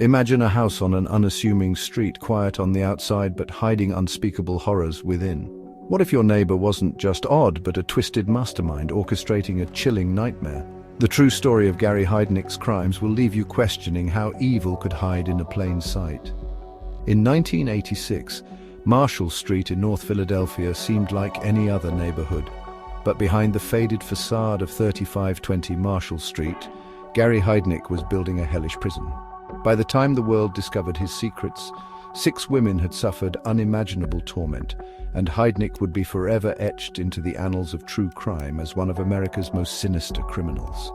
Imagine a house on an unassuming street, quiet on the outside but hiding unspeakable horrors within. What if your neighbor wasn't just odd but a twisted mastermind orchestrating a chilling nightmare? The true story of Gary Heidnik's crimes will leave you questioning how evil could hide in a plain sight. In 1986, Marshall Street in North Philadelphia seemed like any other neighborhood. But behind the faded facade of 3520 Marshall Street, Gary Heidnik was building a hellish prison. By the time the world discovered his secrets, 6 women had suffered unimaginable torment, and Heidnik would be forever etched into the annals of true crime as one of America's most sinister criminals.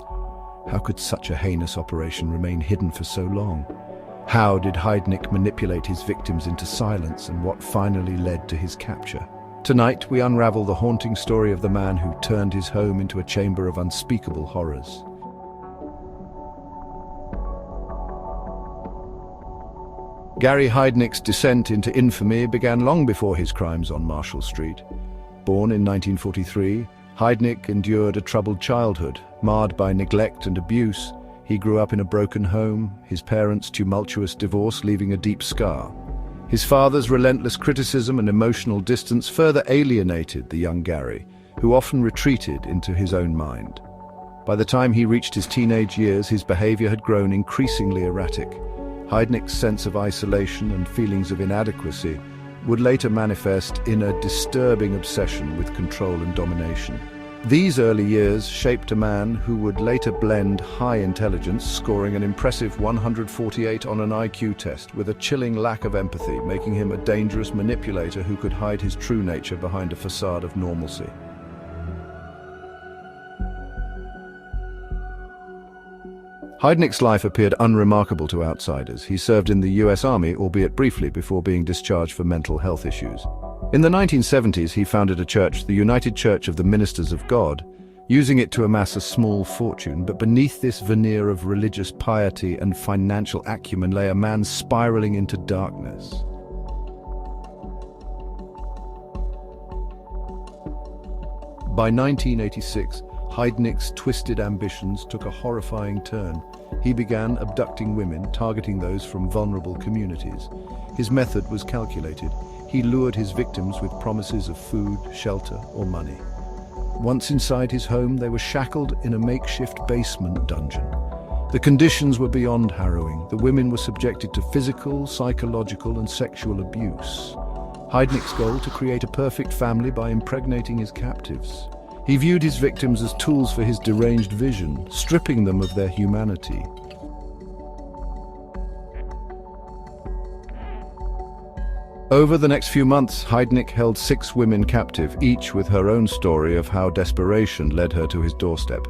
How could such a heinous operation remain hidden for so long? How did Heidnik manipulate his victims into silence, and what finally led to his capture? Tonight, we unravel the haunting story of the man who turned his home into a chamber of unspeakable horrors. Gary Heidnik's descent into infamy began long before his crimes on Marshall Street. Born in 1943, Heidnik endured a troubled childhood, marred by neglect and abuse. He grew up in a broken home, his parents' tumultuous divorce leaving a deep scar. His father's relentless criticism and emotional distance further alienated the young Gary, who often retreated into his own mind. By the time he reached his teenage years, his behavior had grown increasingly erratic. Heidnik's sense of isolation and feelings of inadequacy would later manifest in a disturbing obsession with control and domination. These early years shaped a man who would later blend high intelligence, scoring an impressive 148 on an IQ test, with a chilling lack of empathy, making him a dangerous manipulator who could hide his true nature behind a facade of normalcy. Heidnik's life appeared unremarkable to outsiders. He served in the US Army, albeit briefly, before being discharged for mental health issues. In the 1970s, he founded a church, the United Church of the Ministers of God, using it to amass a small fortune. But beneath this veneer of religious piety and financial acumen lay a man spiraling into darkness. By 1986, Heidnik's twisted ambitions took a horrifying turn. He began abducting women, targeting those from vulnerable communities. His method was calculated. He lured his victims with promises of food, shelter, or money. Once inside his home, they were shackled in a makeshift basement dungeon. The conditions were beyond harrowing. The women were subjected to physical, psychological, and sexual abuse. Heidnik's goal: to create a perfect family by impregnating his captives. He viewed his victims as tools for his deranged vision, stripping them of their humanity. Over the next few months, Heidnik held 6 women captive, each with her own story of how desperation led her to his doorstep.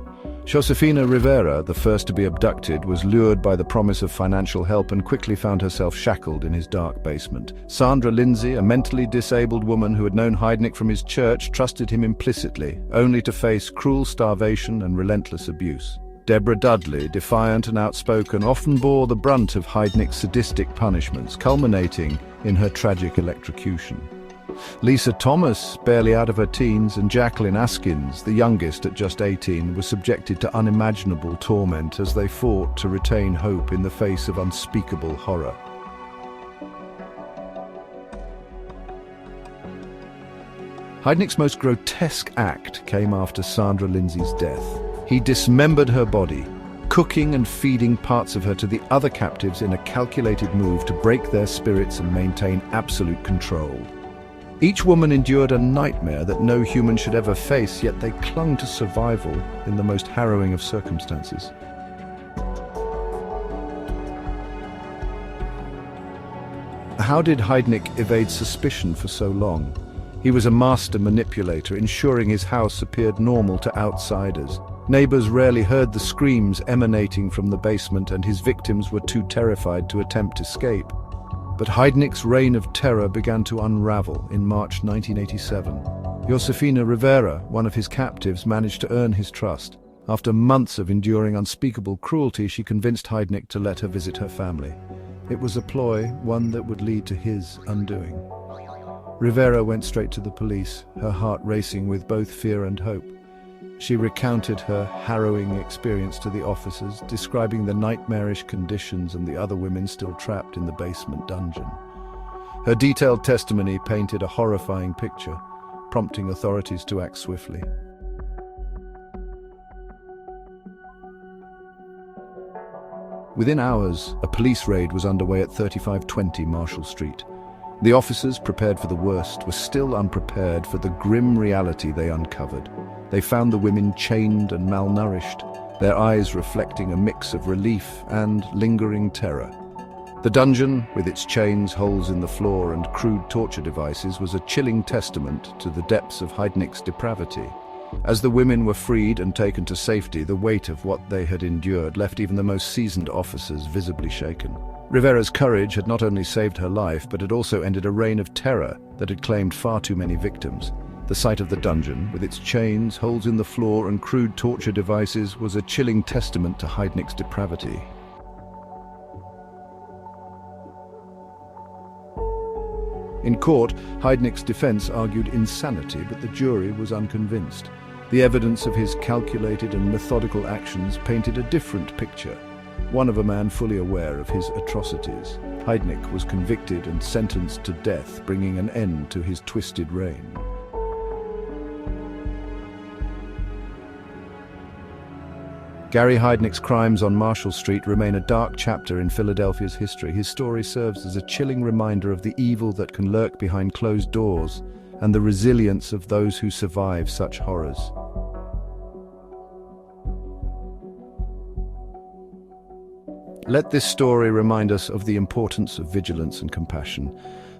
Josefina Rivera, the first to be abducted, was lured by the promise of financial help and quickly found herself shackled in his dark basement. Sandra Lindsay, a mentally disabled woman who had known Heidnik from his church, trusted him implicitly, only to face cruel starvation and relentless abuse. Deborah Dudley, defiant and outspoken, often bore the brunt of Heidnik's sadistic punishments, culminating in her tragic electrocution. Lisa Thomas, barely out of her teens, and Jacqueline Askins, the youngest at just 18, were subjected to unimaginable torment as they fought to retain hope in the face of unspeakable horror. Heidnik's most grotesque act came after Sandra Lindsay's death. He dismembered her body, cooking and feeding parts of her to the other captives in a calculated move to break their spirits and maintain absolute control. Each woman endured a nightmare that no human should ever face, yet they clung to survival in the most harrowing of circumstances. How did Heidnik evade suspicion for so long? He was a master manipulator, ensuring his house appeared normal to outsiders. Neighbors rarely heard the screams emanating from the basement, and his victims were too terrified to attempt escape. But Heidnik's reign of terror began to unravel in March 1987. Josefina Rivera, one of his captives, managed to earn his trust. After months of enduring unspeakable cruelty, she convinced Heidnik to let her visit her family. It was a ploy, one that would lead to his undoing. Rivera went straight to the police, her heart racing with both fear and hope. She recounted her harrowing experience to the officers, describing the nightmarish conditions and the other women still trapped in the basement dungeon. Her detailed testimony painted a horrifying picture, prompting authorities to act swiftly. Within hours, a police raid was underway at 3520 Marshall Street. The officers, prepared for the worst, were still unprepared for the grim reality they uncovered. They found the women chained and malnourished, their eyes reflecting a mix of relief and lingering terror. The dungeon, with its chains, holes in the floor, and crude torture devices, was a chilling testament to the depths of Heidnik's depravity. As the women were freed and taken to safety, the weight of what they had endured left even the most seasoned officers visibly shaken. Rivera's courage had not only saved her life, but had also ended a reign of terror that had claimed far too many victims. The sight of the dungeon, with its chains, holes in the floor, and crude torture devices, was a chilling testament to Heidnik's depravity. In court, Heidnik's defense argued insanity, but the jury was unconvinced. The evidence of his calculated and methodical actions painted a different picture, one of a man fully aware of his atrocities. Heidnik was convicted and sentenced to death, bringing an end to his twisted reign. Gary Heidnik's crimes on Marshall Street remain a dark chapter in Philadelphia's history. His story serves as a chilling reminder of the evil that can lurk behind closed doors and the resilience of those who survive such horrors. Let this story remind us of the importance of vigilance and compassion.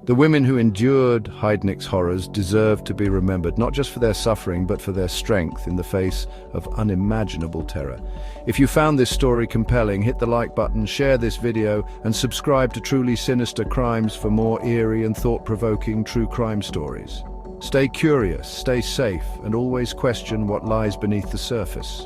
The women who endured Heidnik's horrors deserve to be remembered, not just for their suffering, but for their strength in the face of unimaginable terror. If you found this story compelling, hit the like button, share this video, and subscribe to Truly Sinister Crimes for more eerie and thought-provoking true crime stories. Stay curious, stay safe, and always question what lies beneath the surface.